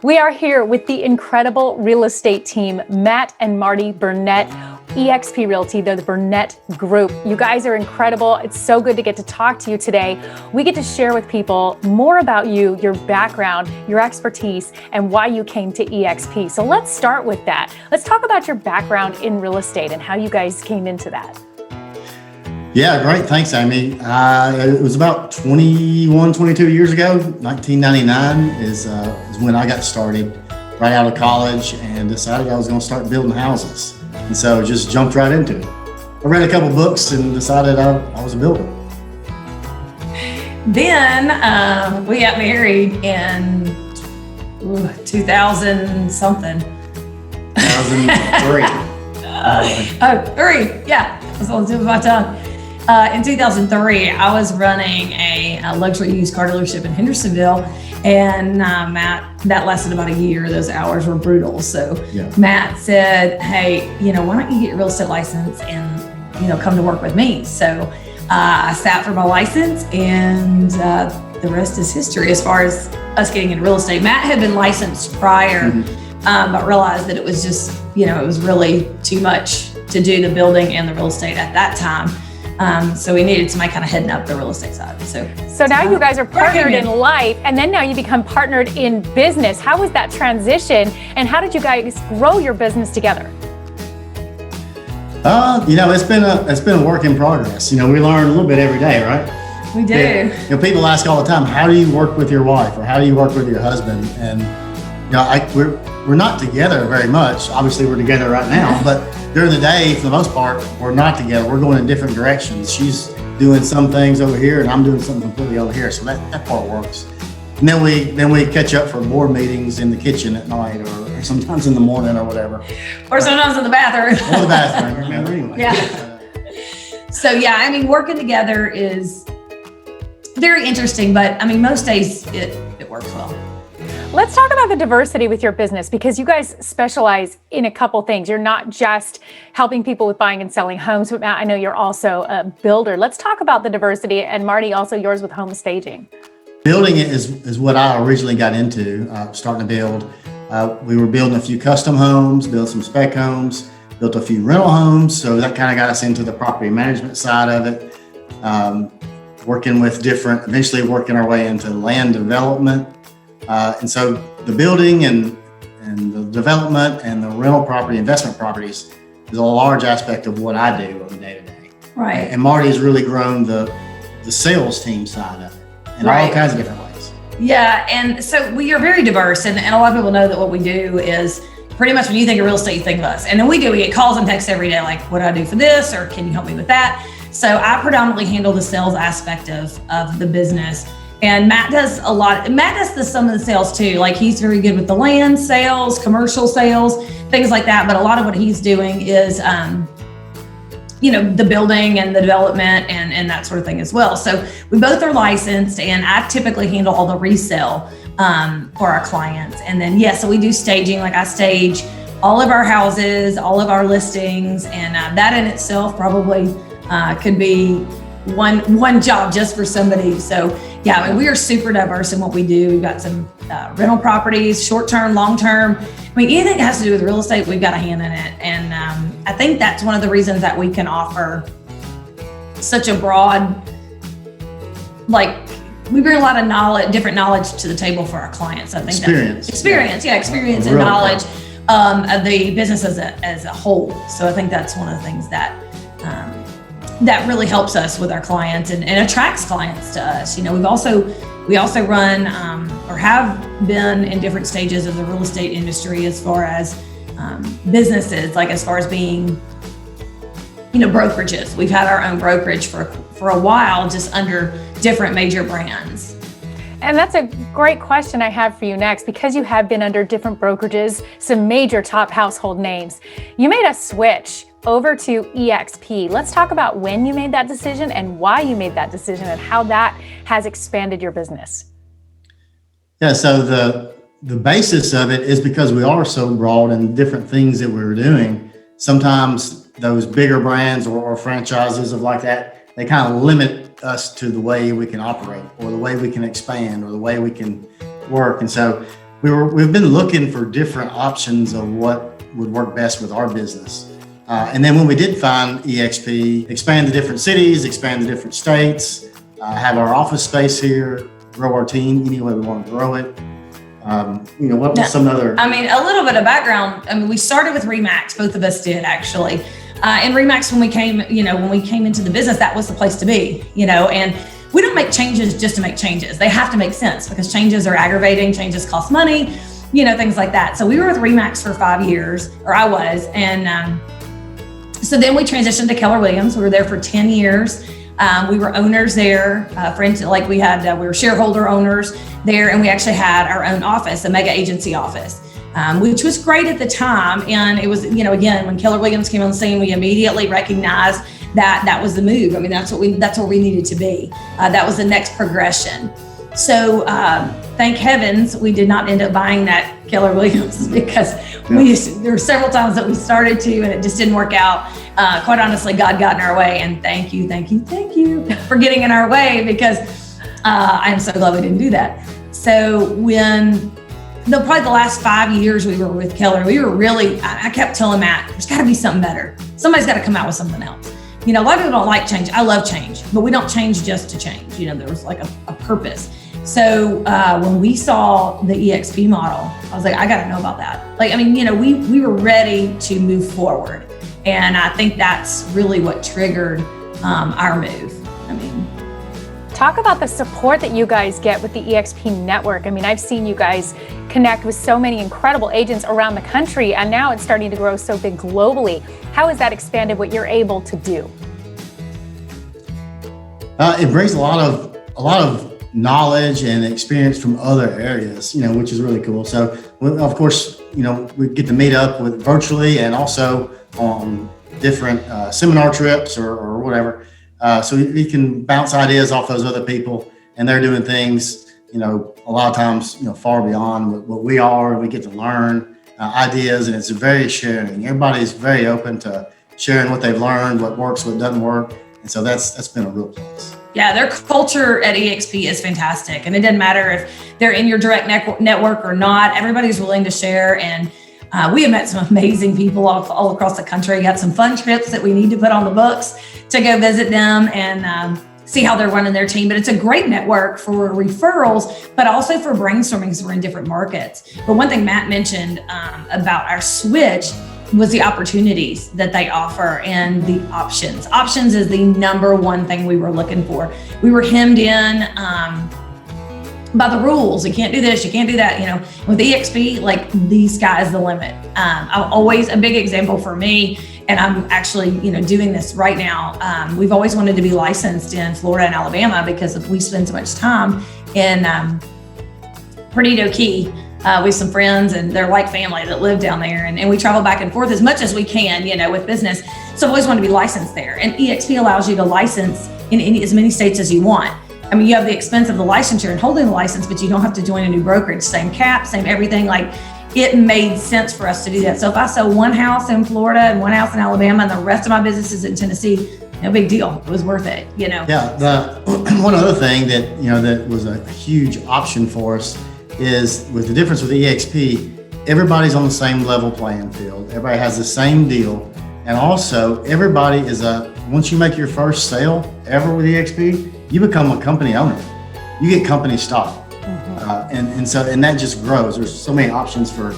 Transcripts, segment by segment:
We are here with the incredible real estate team, Matt and Martie Burnett, EXP Realty. They're the Burnett Group. You guys are incredible. It's so good to get to talk to you today. We get to share with people more about you, your background, your expertise, and why you came to EXP. So let's start with that. Let's talk about your background in real estate and how you guys came into that. Yeah, great. Thanks, Amy. It was about 21, 22 years ago. 1999 is when I got started right out of college and decided I was going to start building houses. And so just jumped right into it. I read a couple books and decided I was a builder. Then we got married in 2000 something. 2003. Three. Yeah, I was on the tip of my tongue. In 2003, I was running a luxury used car dealership in Hendersonville, and Matt, that lasted about a year. Those hours were brutal. So yeah. Matt said, "Hey, why don't you get your real estate license and come to work with me?" So I sat for my license, and the rest is history as far as us getting into real estate. Matt had been licensed prior, but realized that it was just it was really too much to do the building and the real estate at that time. So we needed somebody kind of heading up the real estate side. So now you guys are partnered in life, and then now you become partnered in business. How was that transition, and how did you guys grow your business together? It's been a work in progress. We learn a little bit every day, right? We do. People ask all the time, how do you work with your wife, or how do you work with your husband? And we're not together very much. Obviously, we're together right now, but during the day, for the most part, we're not together. We're going in different directions. She's doing some things over here, and I'm doing something completely over here. So that part works. And then we catch up for board meetings in the kitchen at night, or sometimes in the morning, or whatever. Or sometimes in the bathroom. Or the bathroom. Anyway. Yeah. So working together is very interesting, but most days it works well. Let's talk about the diversity with your business, because you guys specialize in a couple things. You're not just helping people with buying and selling homes, but Matt, I know you're also a builder. Let's talk about the diversity, and Martie, also yours with home staging. Building it is what I originally got into, starting to build. We were building a few custom homes, built some spec homes, built a few rental homes. So that kind of got us into the property management side of it. Eventually working our way into land development. And so the building and the development and the rental property, investment properties is a large aspect of what I do on a day-to-day. Right. And Martie has really grown the sales team side of it in all kinds of different ways. Yeah, and so we are very diverse, and a lot of people know that what we do is pretty much when you think of real estate, you think of us. And then we get calls and texts every day, like, what do I do for this? Or can you help me with that? So I predominantly handle the sales aspect of the business. And Matt does a lot. Matt does some of the sales too. Like, he's very good with the land sales, commercial sales, things like that. But a lot of what he's doing is, the building and the development and that sort of thing as well. So we both are licensed, and I typically handle all the resale for our clients. And then, so we do staging. Like, I stage all of our houses, all of our listings, and that in itself probably could be one job just for somebody. So we are super diverse in what we do. We've got some rental properties, short-term, long-term. Anything that has to do with real estate, we've got a hand in it. And I think that's one of the reasons that we can offer such a broad, we bring a lot of knowledge, different knowledge to the table for our clients. I think experience and knowledge of the business as a whole. So I think that's one of the things that really helps us with our clients and attracts clients to us. We also run or have been in different stages of the real estate industry as far as businesses, like as far as being, brokerages. We've had our own brokerage for a while, just under different major brands. And that's a great question I have for you next, because you have been under different brokerages, some major top household names. You made a switch over to EXP. Let's talk about when you made that decision and why you made that decision and how that has expanded your business. Yeah, so the basis of it is because we are so broad and different things that we're doing. Sometimes those bigger brands or franchises of like that, they kind of limit us to the way we can operate or the way we can expand or the way we can work. And so we've been looking for different options of what would work best with our business. And then when we did find EXP, expand to different cities, expand to different states, have our office space here, grow our team any way we want to grow it. What was some other? I mean, a little bit of background. I mean, we started with Remax. Both of us did actually. And Remax, when we came into the business, that was the place to be, and we don't make changes just to make changes. They have to make sense because changes are aggravating, changes cost money, things like that. So we were with Remax for 5 years, or I was. And so then we transitioned to Keller Williams. We were there for 10 years. We were owners there, we were shareholder owners there, and we actually had our own office, a mega agency office, which was great at the time. And it was, again, when Keller Williams came on the scene, we immediately recognized that was the move. I mean, that's where we needed to be. That was the next progression. So thank heavens we did not end up buying that Keller Williams because there were several times that we started to and it just didn't work out. Quite honestly, God got in our way, and thank you for getting in our way because I am so glad we didn't do that. So probably the last 5 years we were with Keller, we were really, I kept telling Matt, there's got to be something better. Somebody's got to come out with something else. A lot of people don't like change. I love change, but we don't change just to change. There was like a purpose. So when we saw the EXP model, I was like, I got to know about that. We were ready to move forward. And I think that's really what triggered our move. Talk about the support that you guys get with the EXP network. I've seen you guys connect with so many incredible agents around the country, and now it's starting to grow so big globally. How has that expanded what you're able to do? It brings a lot of knowledge and experience from other areas, which is really cool. So, of course, we get to meet up with virtually and also on different seminar trips or whatever. So we can bounce ideas off those other people, and they're doing things, a lot of times, far beyond what we are. We get to learn ideas, and it's very sharing. Everybody's very open to sharing what they've learned, what works, what doesn't work. And so that's been a real plus. Yeah, their culture at EXP is fantastic. And it doesn't matter if they're in your direct network or not. Everybody's willing to share. And we have met some amazing people all across the country. Got some fun trips that we need to put on the books to go visit them and see how they're running their team. But it's a great network for referrals, but also for brainstorming because we're in different markets. But one thing Matt mentioned about our switch was the opportunities that they offer and the options. Options is the number one thing we were looking for. We were hemmed in by the rules. You can't do this, you can't do that. With EXP, the sky is the limit. I'm always a big example for me, and I'm actually, doing this right now. We've always wanted to be licensed in Florida and Alabama because we spend so much time in Perdido Key with some friends, and they're like family that live down there. And we travel back and forth as much as we can, with business. So I've always wanted to be licensed there. And EXP allows you to license in as many states as you want. You have the expense of the licensure and holding the license, but you don't have to join a new brokerage. Same cap, same everything. It made sense for us to do that. So if I sell one house in Florida and one house in Alabama and the rest of my business is in Tennessee, no big deal. It was worth it, Yeah. One other thing that, that was a huge option for us is with the difference with EXP, everybody's on the same level playing field. Everybody has the same deal. And also everybody once you make your first sale ever with EXP, you become a company owner. You get company stock. And that just grows. There's so many options for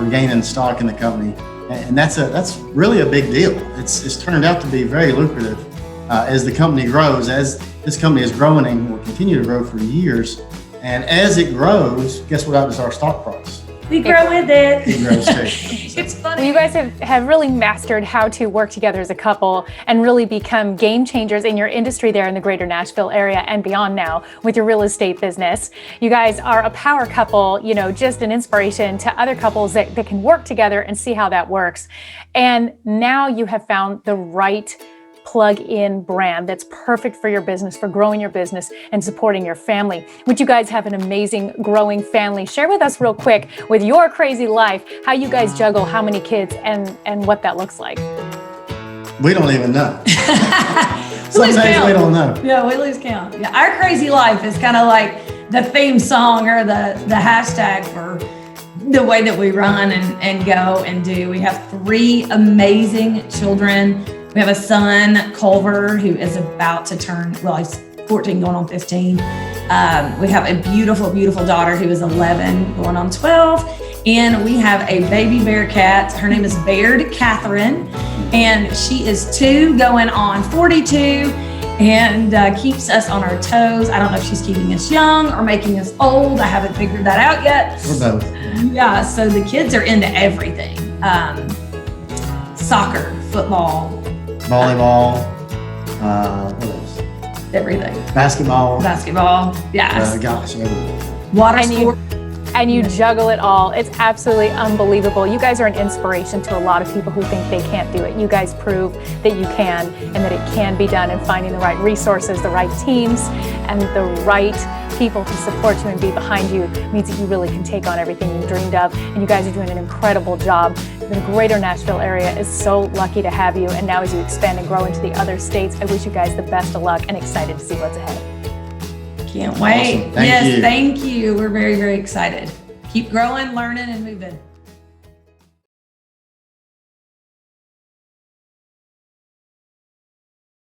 gaining stock in the company. And that's really a big deal. It's turned out to be very lucrative as the company grows, as this company is growing and will continue to grow for years. And as it grows, guess what happens to our stock price? We grow with it. It grows too. It's funny. Well, you guys have really mastered how to work together as a couple and really become game changers in your industry there in the greater Nashville area and beyond now with your real estate business. You guys are a power couple, just an inspiration to other couples that can work together and see how that works. And now you have found the right plug-in brand that's perfect for your business, for growing your business and supporting your family. Which you guys have an amazing growing family. Share with us real quick with your crazy life, how you guys juggle how many kids and what that looks like. We don't even know. Some days we don't know. Yeah, we lose count. Yeah, our crazy life is kind of like the theme song or the hashtag for the way that we run and go and do. We have 3 amazing children. We have a son, Culver, who is about to turn, well, he's 14 going on 15. We have a beautiful, beautiful daughter who is 11 going on 12. And we have a baby bear cat. Her name is Baird Catherine. And she is 2 going on 42 and keeps us on our toes. I don't know if she's keeping us young or making us old. I haven't figured that out yet. We're both. Yeah, so the kids are into everything. Soccer, football. Volleyball, what else? Everything. Basketball. Yes. Gosh, everything. Water sport. And you juggle it all. It's absolutely unbelievable. You guys are an inspiration to a lot of people who think they can't do it. You guys prove that you can and that it can be done, and finding the right resources, the right teams, and the right people to support you and be behind you means that you really can take on everything you dreamed of. And you guys are doing an incredible job. The greater Nashville area is so lucky to have you. And now as you expand and grow into the other states, I wish you guys the best of luck and excited to see what's ahead. Can't wait. Awesome. Thank you. Thank you. We're very, very excited. Keep growing, learning, and moving.